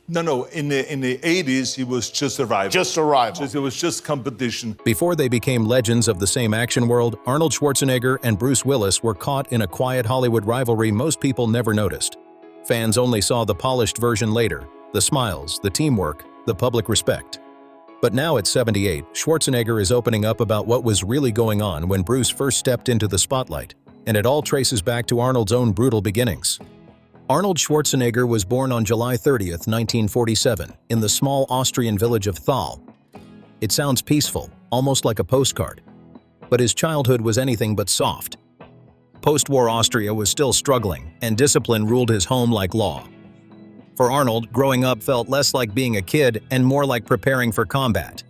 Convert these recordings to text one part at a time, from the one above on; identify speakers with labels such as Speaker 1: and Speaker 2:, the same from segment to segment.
Speaker 1: No. In the 80s, he was just a rival.
Speaker 2: Just a rival.
Speaker 1: It was just competition.
Speaker 3: Before they became legends of the same action world, Arnold Schwarzenegger and Bruce Willis were caught in a quiet Hollywood rivalry most people never noticed. Fans only saw the polished version later, the smiles, the teamwork, the public respect. But now at 78, Schwarzenegger is opening up about what was really going on when Bruce first stepped into the spotlight, and it all traces back to Arnold's own brutal beginnings. Arnold Schwarzenegger was born on July 30th, 1947, in the small Austrian village of Thal. It sounds peaceful, almost like a postcard. But his childhood was anything but soft. Post-war Austria was still struggling, and discipline ruled his home like law. For Arnold, growing up felt less like being a kid and more like preparing for combat.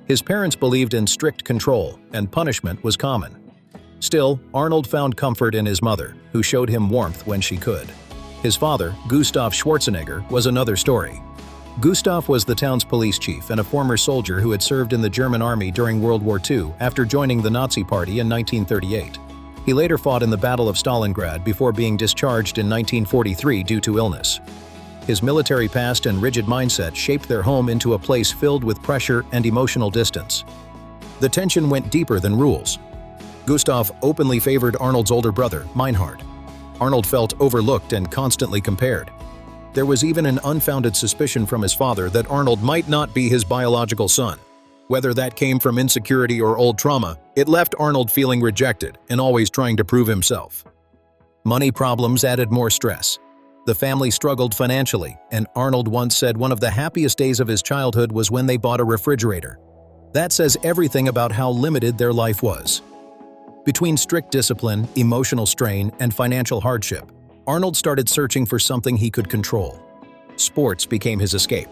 Speaker 3: His parents believed in strict control, and punishment was common. Still, Arnold found comfort in his mother, who showed him warmth when she could. His father, Gustav Schwarzenegger, was another story. Gustav was the town's police chief and a former soldier who had served in the German army during World War II after joining the Nazi Party in 1938. He later fought in the Battle of Stalingrad before being discharged in 1943 due to illness. His military past and rigid mindset shaped their home into a place filled with pressure and emotional distance. The tension went deeper than rules. Gustav openly favored Arnold's older brother, Meinhard. Arnold felt overlooked and constantly compared. There was even an unfounded suspicion from his father that Arnold might not be his biological son. Whether that came from insecurity or old trauma, it left Arnold feeling rejected and always trying to prove himself. Money problems added more stress. The family struggled financially, and Arnold once said one of the happiest days of his childhood was when they bought a refrigerator. That says everything about how limited their life was. Between strict discipline, emotional strain, and financial hardship, Arnold started searching for something he could control. Sports became his escape.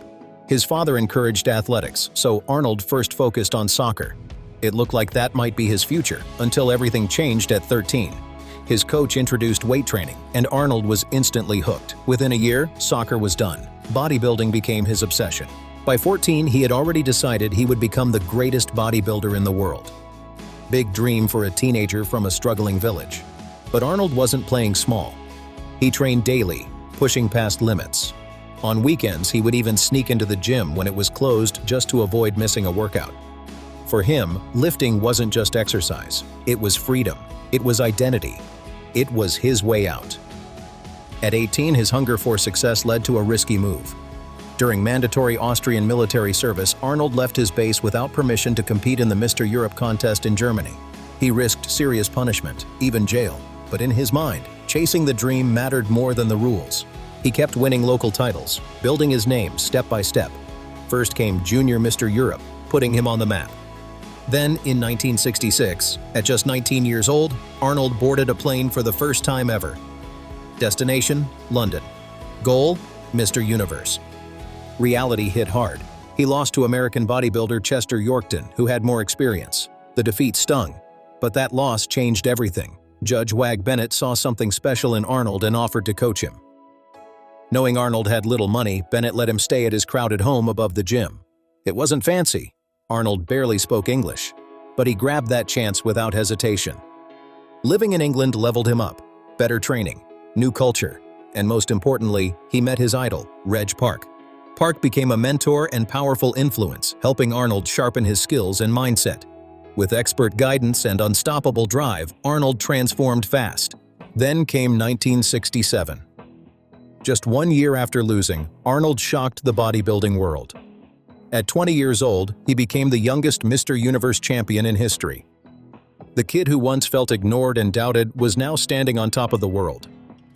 Speaker 3: His father encouraged athletics, so Arnold first focused on soccer. It looked like that might be his future, until everything changed at 13. His coach introduced weight training, and Arnold was instantly hooked. Within a year, soccer was done. Bodybuilding became his obsession. By 14, he had already decided he would become the greatest bodybuilder in the world. Big dream for a teenager from a struggling village. But Arnold wasn't playing small. He trained daily, pushing past limits. On weekends, he would even sneak into the gym when it was closed just to avoid missing a workout. For him, lifting wasn't just exercise. It was freedom. It was identity. It was his way out. At 18, his hunger for success led to a risky move. During mandatory Austrian military service, Arnold left his base without permission to compete in the Mr. Europe contest in Germany. He risked serious punishment, even jail. But in his mind, chasing the dream mattered more than the rules. He kept winning local titles, building his name step by step. First came Junior Mr. Europe, putting him on the map. Then, in 1966, at just 19 years old, Arnold boarded a plane for the first time ever. Destination, London. Goal, Mr. Universe. Reality hit hard. He lost to American bodybuilder Chester Yorkton, who had more experience. The defeat stung, but that loss changed everything. Judge Wag Bennett saw something special in Arnold and offered to coach him. Knowing Arnold had little money, Bennett let him stay at his crowded home above the gym. It wasn't fancy. Arnold barely spoke English, but he grabbed that chance without hesitation. Living in England leveled him up. Better training, new culture, and most importantly, he met his idol, Reg Park. Park became a mentor and powerful influence, helping Arnold sharpen his skills and mindset. With expert guidance and unstoppable drive, Arnold transformed fast. Then came 1967. Just 1 year after losing, Arnold shocked the bodybuilding world. At 20 years old, he became the youngest Mr. Universe champion in history. The kid who once felt ignored and doubted was now standing on top of the world.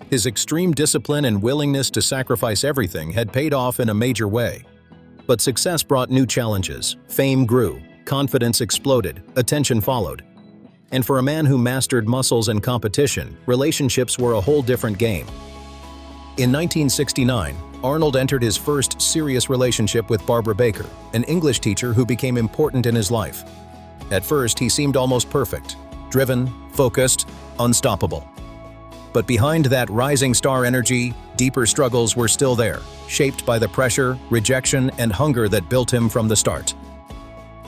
Speaker 3: His extreme discipline and willingness to sacrifice everything had paid off in a major way. But success brought new challenges. Fame grew, confidence exploded, attention followed. And for a man who mastered muscles and competition, relationships were a whole different game. In 1969, Arnold entered his first serious relationship with Barbara Baker, an English teacher who became important in his life. At first, he seemed almost perfect, driven, focused, unstoppable. But behind that rising star energy, deeper struggles were still there, shaped by the pressure, rejection, and hunger that built him from the start.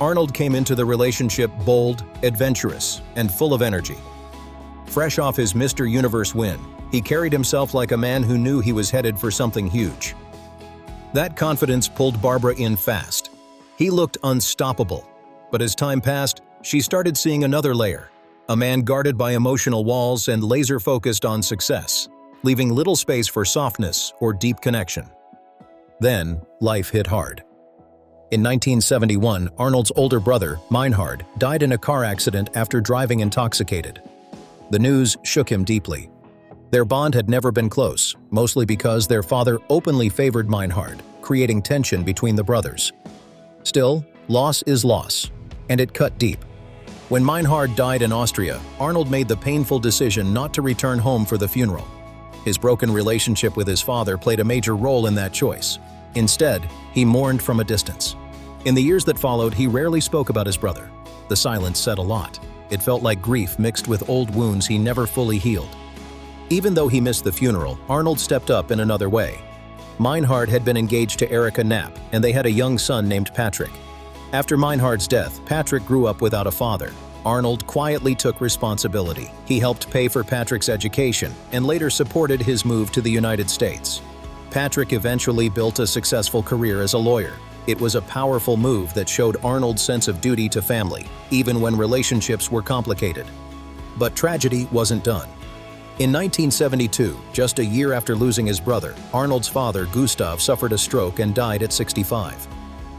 Speaker 3: Arnold came into the relationship bold, adventurous, and full of energy. Fresh off his Mr. Universe win, he carried himself like a man who knew he was headed for something huge. That confidence pulled Barbara in fast. He looked unstoppable. But as time passed, she started seeing another layer. A man guarded by emotional walls and laser-focused on success, leaving little space for softness or deep connection. Then, life hit hard. In 1971, Arnold's older brother, Meinhard, died in a car accident after driving intoxicated. The news shook him deeply. Their bond had never been close, mostly because their father openly favored Meinhard, creating tension between the brothers. Still, loss is loss, and it cut deep. When Meinhard died in Austria, Arnold made the painful decision not to return home for the funeral. His broken relationship with his father played a major role in that choice. Instead, he mourned from a distance. In the years that followed, he rarely spoke about his brother. The silence said a lot. It felt like grief mixed with old wounds he never fully healed. Even though he missed the funeral, Arnold stepped up in another way. Meinhard had been engaged to Erika Knapp, and they had a young son named Patrick. After Meinhard's death, Patrick grew up without a father. Arnold quietly took responsibility. He helped pay for Patrick's education and later supported his move to the United States. Patrick eventually built a successful career as a lawyer. It was a powerful move that showed Arnold's sense of duty to family, even when relationships were complicated. But tragedy wasn't done. In 1972, just a year after losing his brother, Arnold's father, Gustav, suffered a stroke and died at 65.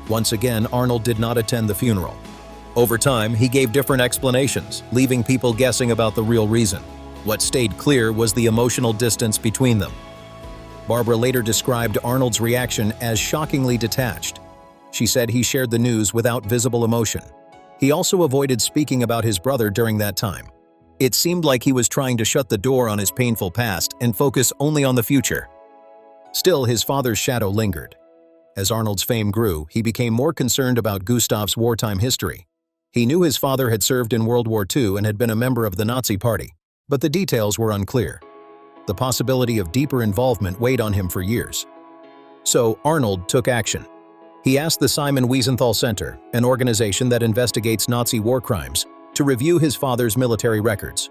Speaker 3: Once again, Arnold did not attend the funeral. Over time, he gave different explanations, leaving people guessing about the real reason. What stayed clear was the emotional distance between them. Barbara later described Arnold's reaction as shockingly detached. She said he shared the news without visible emotion. He also avoided speaking about his brother during that time. It seemed like he was trying to shut the door on his painful past and focus only on the future. Still, his father's shadow lingered. As Arnold's fame grew, he became more concerned about Gustav's wartime history. He knew his father had served in World War II and had been a member of the Nazi Party, but the details were unclear. The possibility of deeper involvement weighed on him for years. So Arnold took action. He asked the Simon Wiesenthal Center, an organization that investigates Nazi war crimes, to review his father's military records.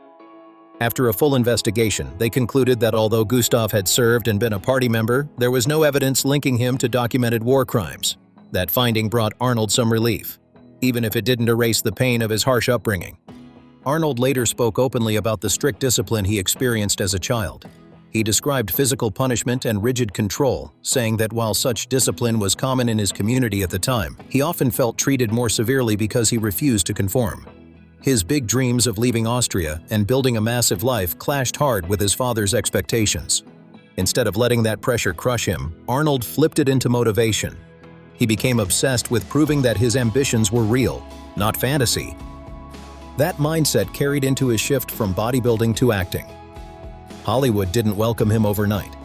Speaker 3: After a full investigation, they concluded that although Gustav had served and been a party member, there was no evidence linking him to documented war crimes. That finding brought Arnold some relief, even if it didn't erase the pain of his harsh upbringing. Arnold later spoke openly about the strict discipline he experienced as a child. He described physical punishment and rigid control, saying that while such discipline was common in his community at the time, he often felt treated more severely because he refused to conform. His big dreams of leaving Austria and building a massive life clashed hard with his father's expectations. Instead of letting that pressure crush him, Arnold flipped it into motivation. He became obsessed with proving that his ambitions were real, not fantasy. That mindset carried into his shift from bodybuilding to acting. Hollywood didn't welcome him overnight.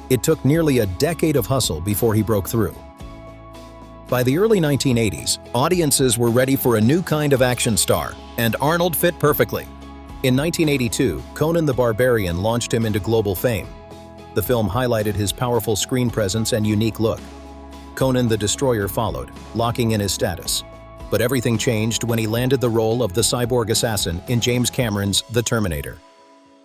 Speaker 3: It took nearly a decade of hustle before he broke through. By the early 1980s, audiences were ready for a new kind of action star, and Arnold fit perfectly. In 1982, Conan the Barbarian launched him into global fame. The film highlighted his powerful screen presence and unique look. Conan the Destroyer followed, locking in his status. But everything changed when he landed the role of the cyborg assassin in James Cameron's The Terminator.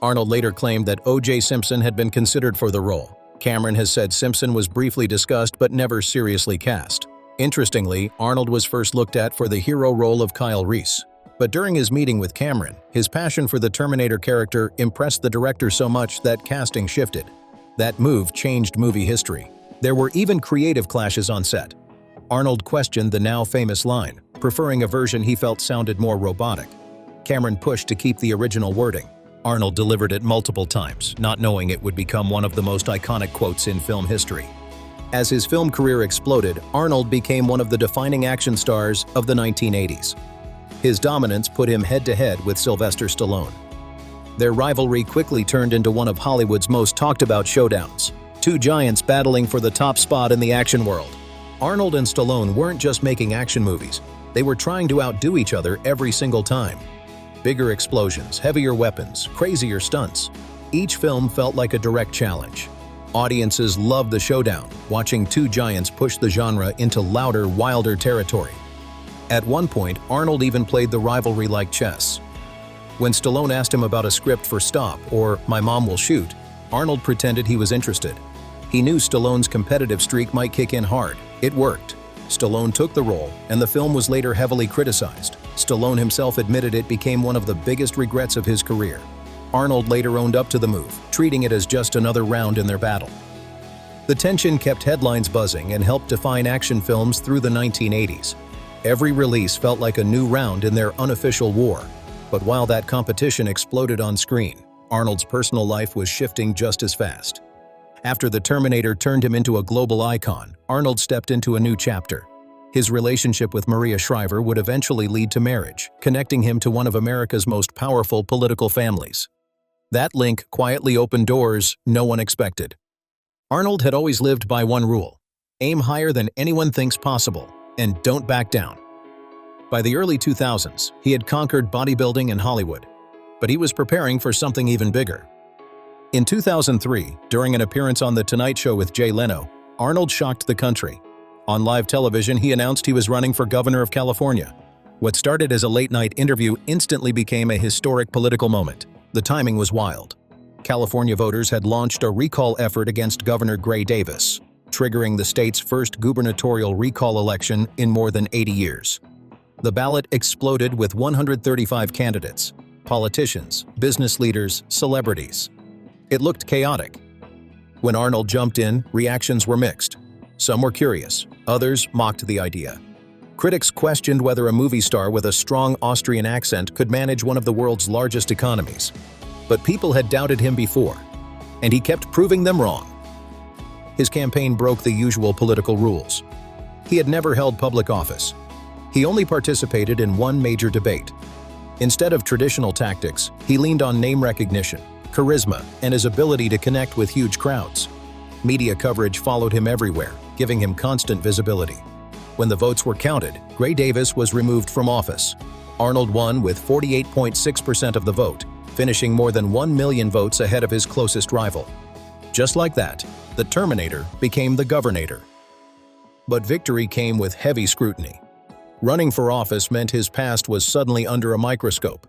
Speaker 3: Arnold later claimed that O.J. Simpson had been considered for the role. Cameron has said Simpson was briefly discussed but never seriously cast. Interestingly, Arnold was first looked at for the hero role of Kyle Reese. But during his meeting with Cameron, his passion for the Terminator character impressed the director so much that casting shifted. That move changed movie history. There were even creative clashes on set. Arnold questioned the now famous line, preferring a version he felt sounded more robotic. Cameron pushed to keep the original wording. Arnold delivered it multiple times, not knowing it would become one of the most iconic quotes in film history. As his film career exploded, Arnold became one of the defining action stars of the 1980s. His dominance put him head-to-head with Sylvester Stallone. Their rivalry quickly turned into one of Hollywood's most talked-about showdowns, two giants battling for the top spot in the action world. Arnold and Stallone weren't just making action movies, they were trying to outdo each other every single time. Bigger explosions, heavier weapons, crazier stunts. Each film felt like a direct challenge. Audiences loved the showdown, watching two giants push the genre into louder, wilder territory. At one point, Arnold even played the rivalry like chess. When Stallone asked him about a script for Stop or My Mom Will Shoot, Arnold pretended he was interested. He knew Stallone's competitive streak might kick in hard. It worked. Stallone took the role, and the film was later heavily criticized. Stallone himself admitted it became one of the biggest regrets of his career. Arnold later owned up to the move, treating it as just another round in their battle. The tension kept headlines buzzing and helped define action films through the 1980s. Every release felt like a new round in their unofficial war. But while that competition exploded on screen, Arnold's personal life was shifting just as fast. After The Terminator turned him into a global icon, Arnold stepped into a new chapter. His relationship with Maria Shriver would eventually lead to marriage, connecting him to one of America's most powerful political families. That link quietly opened doors no one expected. Arnold had always lived by one rule: aim higher than anyone thinks possible, and don't back down. By the early 2000s, he had conquered bodybuilding and Hollywood, but he was preparing for something even bigger. In 2003, during an appearance on The Tonight Show with Jay Leno, Arnold shocked the country. On live television, he announced he was running for governor of California. What started as a late-night interview instantly became a historic political moment. The timing was wild. California voters had launched a recall effort against Governor Gray Davis, triggering the state's first gubernatorial recall election in more than 80 years. The ballot exploded with 135 candidates: politicians, business leaders, celebrities. It looked chaotic. When Arnold jumped in, reactions were mixed. Some were curious, others mocked the idea. Critics questioned whether a movie star with a strong Austrian accent could manage one of the world's largest economies. But people had doubted him before, and he kept proving them wrong. His campaign broke the usual political rules. He had never held public office. He only participated in one major debate. Instead of traditional tactics, he leaned on name recognition, charisma, and his ability to connect with huge crowds. Media coverage followed him everywhere, giving him constant visibility. When the votes were counted, Gray Davis was removed from office. Arnold won with 48.6% of the vote, finishing more than 1 million votes ahead of his closest rival. Just like that, the Terminator became the Governator. But victory came with heavy scrutiny. Running for office meant his past was suddenly under a microscope.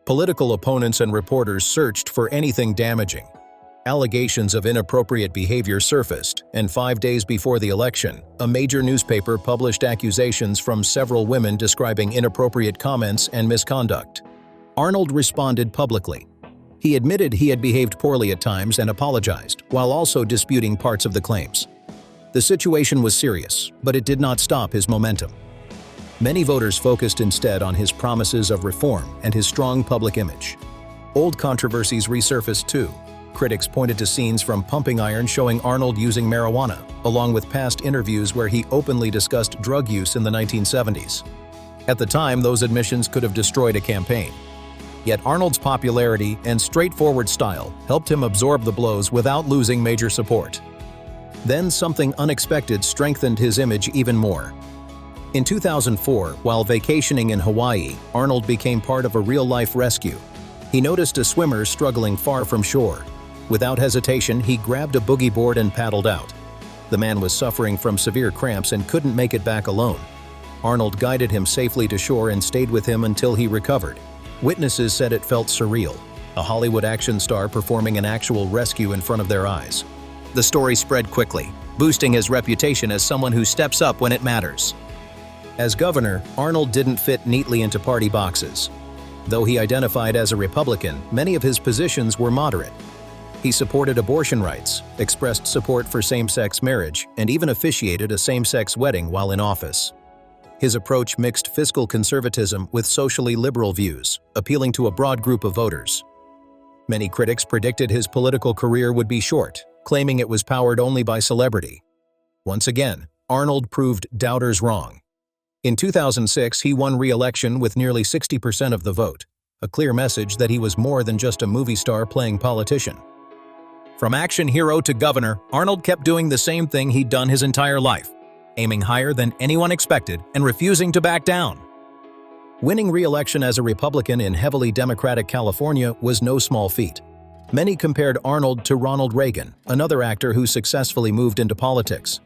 Speaker 3: Political opponents and reporters searched for anything damaging. Allegations of inappropriate behavior surfaced, and 5 days before the election, a major newspaper published accusations from several women describing inappropriate comments and misconduct. Arnold responded publicly. He admitted he had behaved poorly at times and apologized, while also disputing parts of the claims. The situation was serious, but it did not stop his momentum. Many voters focused instead on his promises of reform and his strong public image. Old controversies resurfaced too. Critics pointed to scenes from Pumping Iron showing Arnold using marijuana, along with past interviews where he openly discussed drug use in the 1970s. At the time, those admissions could have destroyed a campaign. Yet Arnold's popularity and straightforward style helped him absorb the blows without losing major support. Then something unexpected strengthened his image even more. In 2004, while vacationing in Hawaii, Arnold became part of a real-life rescue. He noticed a swimmer struggling far from shore. Without hesitation, he grabbed a boogie board and paddled out. The man was suffering from severe cramps and couldn't make it back alone. Arnold guided him safely to shore and stayed with him until he recovered. Witnesses said it felt surreal, a Hollywood action star performing an actual rescue in front of their eyes. The story spread quickly, boosting his reputation as someone who steps up when it matters. As governor, Arnold didn't fit neatly into party boxes. Though he identified as a Republican, many of his positions were moderate. He supported abortion rights, expressed support for same-sex marriage, and even officiated a same-sex wedding while in office. His approach mixed fiscal conservatism with socially liberal views, appealing to a broad group of voters. Many critics predicted his political career would be short, claiming it was powered only by celebrity. Once again, Arnold proved doubters wrong. In 2006, he won re-election with nearly 60% of the vote, a clear message that he was more than just a movie star playing politician. From action hero to governor, Arnold kept doing the same thing he'd done his entire life, aiming higher than anyone expected and refusing to back down. Winning re-election as a Republican in heavily Democratic California was no small feat. Many compared Arnold to Ronald Reagan, another actor who successfully moved into politics.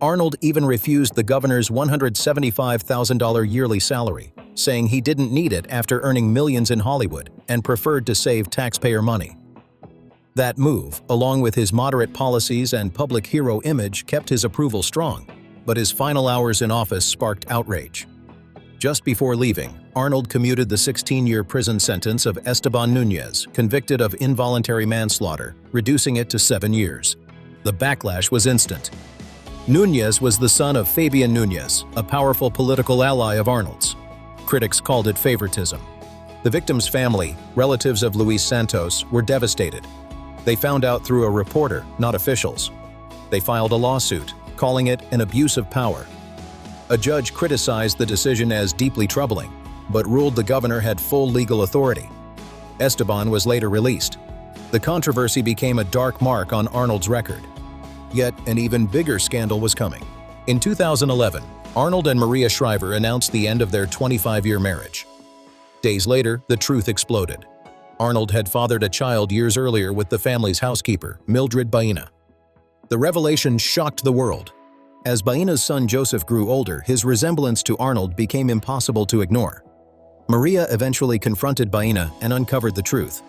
Speaker 3: Arnold even refused the governor's $175,000 yearly salary, saying he didn't need it after earning millions in Hollywood and preferred to save taxpayer money. That move, along with his moderate policies and public hero image, kept his approval strong, but his final hours in office sparked outrage. Just before leaving, Arnold commuted the 16-year prison sentence of Esteban Núñez, convicted of involuntary manslaughter, reducing it to 7 years. The backlash was instant. Núñez was the son of Fabian Núñez, a powerful political ally of Arnold's. Critics called it favoritism. The victim's family, relatives of Luis Santos, were devastated. They found out through a reporter, not officials. They filed a lawsuit, calling it an abuse of power. A judge criticized the decision as deeply troubling, but ruled the governor had full legal authority. Esteban was later released. The controversy became a dark mark on Arnold's record. Yet, an even bigger scandal was coming. In 2011, Arnold and Maria Shriver announced the end of their 25-year marriage. Days later, the truth exploded. Arnold had fathered a child years earlier with the family's housekeeper, Mildred Baena. The revelation shocked the world. As Baena's son Joseph grew older, his resemblance to Arnold became impossible to ignore. Maria eventually confronted Baena and uncovered the truth.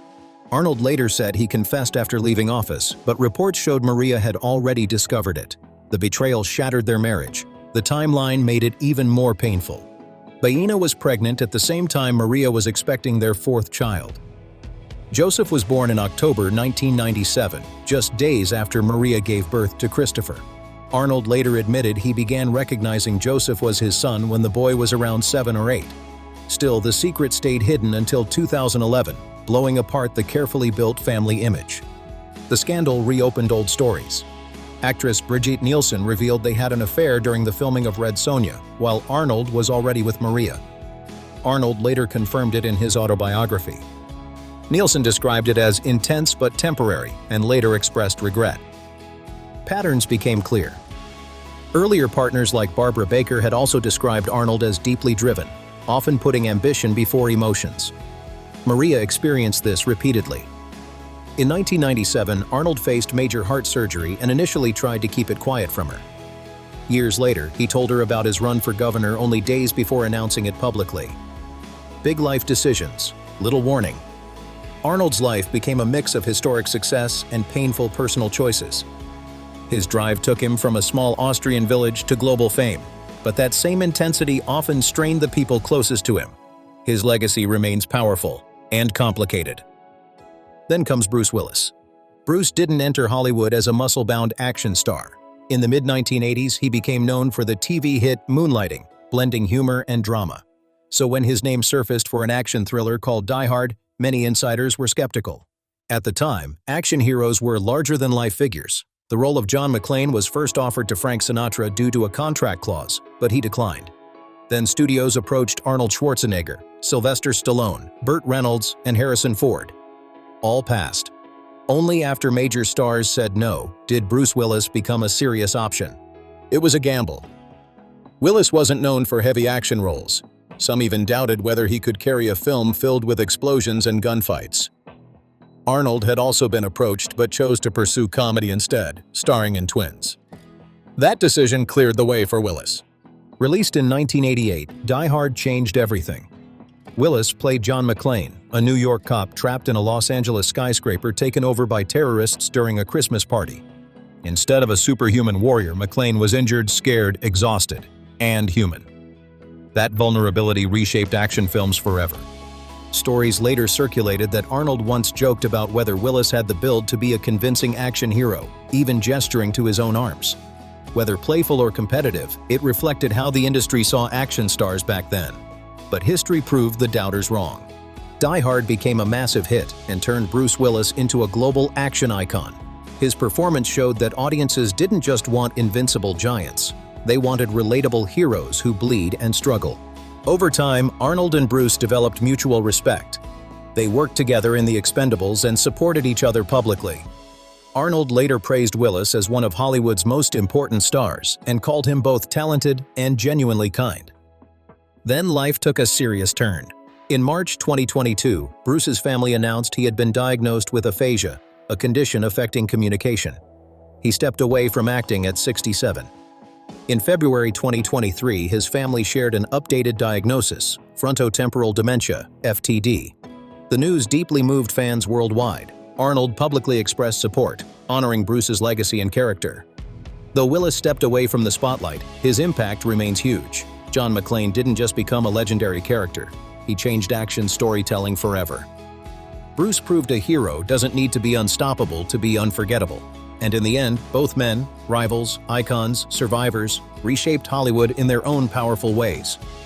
Speaker 3: Arnold later said he confessed after leaving office, but reports showed Maria had already discovered it. The betrayal shattered their marriage. The timeline made it even more painful. Baena was pregnant at the same time Maria was expecting their fourth child. Joseph was born in October 1997, just days after Maria gave birth to Christopher. Arnold later admitted he began recognizing Joseph was his son when the boy was around 7 or 8. Still, the secret stayed hidden until 2011, blowing apart the carefully built family image. The scandal reopened old stories. Actress Brigitte Nielsen revealed they had an affair during the filming of Red Sonja, while Arnold was already with Maria. Arnold later confirmed it in his autobiography. Nielsen described it as intense but temporary, and later expressed regret. Patterns became clear. Earlier partners like Barbara Baker had also described Arnold as deeply driven, often putting ambition before emotions. Maria experienced this repeatedly. In 1997, Arnold faced major heart surgery and initially tried to keep it quiet from her. Years later, he told her about his run for governor only days before announcing it publicly. Big life decisions, little warning. Arnold's life became a mix of historic success and painful personal choices. His drive took him from a small Austrian village to global fame, but that same intensity often strained the people closest to him. His legacy remains powerful and complicated. Then comes Bruce Willis. Bruce didn't enter Hollywood as a muscle-bound action star. In the mid-1980s, he became known for the TV hit Moonlighting, blending humor and drama. So when his name surfaced for an action thriller called Die Hard, many insiders were skeptical. At the time, action heroes were larger-than-life figures. The role of John McClane was first offered to Frank Sinatra due to a contract clause, but he declined. Then studios approached Arnold Schwarzenegger, Sylvester Stallone, Burt Reynolds, and Harrison Ford. All passed. Only after major stars said no did Bruce Willis become a serious option. It was a gamble. Willis wasn't known for heavy action roles. Some even doubted whether he could carry a film filled with explosions and gunfights. Arnold had also been approached but chose to pursue comedy instead, starring in Twins. That decision cleared the way for Willis. Released in 1988, Die Hard changed everything. Willis played John McClane, a New York cop trapped in a Los Angeles skyscraper taken over by terrorists during a Christmas party. Instead of a superhuman warrior, McClane was injured, scared, exhausted, and human. That vulnerability reshaped action films forever. Stories later circulated that Arnold once joked about whether Willis had the build to be a convincing action hero, even gesturing to his own arms. Whether playful or competitive, it reflected how the industry saw action stars back then. But history proved the doubters wrong. Die Hard became a massive hit and turned Bruce Willis into a global action icon. His performance showed that audiences didn't just want invincible giants. They wanted relatable heroes who bleed and struggle. Over time, Arnold and Bruce developed mutual respect. They worked together in The Expendables and supported each other publicly. Arnold later praised Willis as one of Hollywood's most important stars and called him both talented and genuinely kind. Then life took a serious turn. In March 2022, Bruce's family announced he had been diagnosed with aphasia, a condition affecting communication. He stepped away from acting at 67. In February 2023, his family shared an updated diagnosis, frontotemporal dementia, FTD. The news deeply moved fans worldwide. Arnold publicly expressed support, honoring Bruce's legacy and character. Though Willis stepped away from the spotlight, his impact remains huge. John McClane didn't just become a legendary character, he changed action storytelling forever. Bruce proved a hero doesn't need to be unstoppable to be unforgettable. And in the end, both men, rivals, icons, survivors, reshaped Hollywood in their own powerful ways.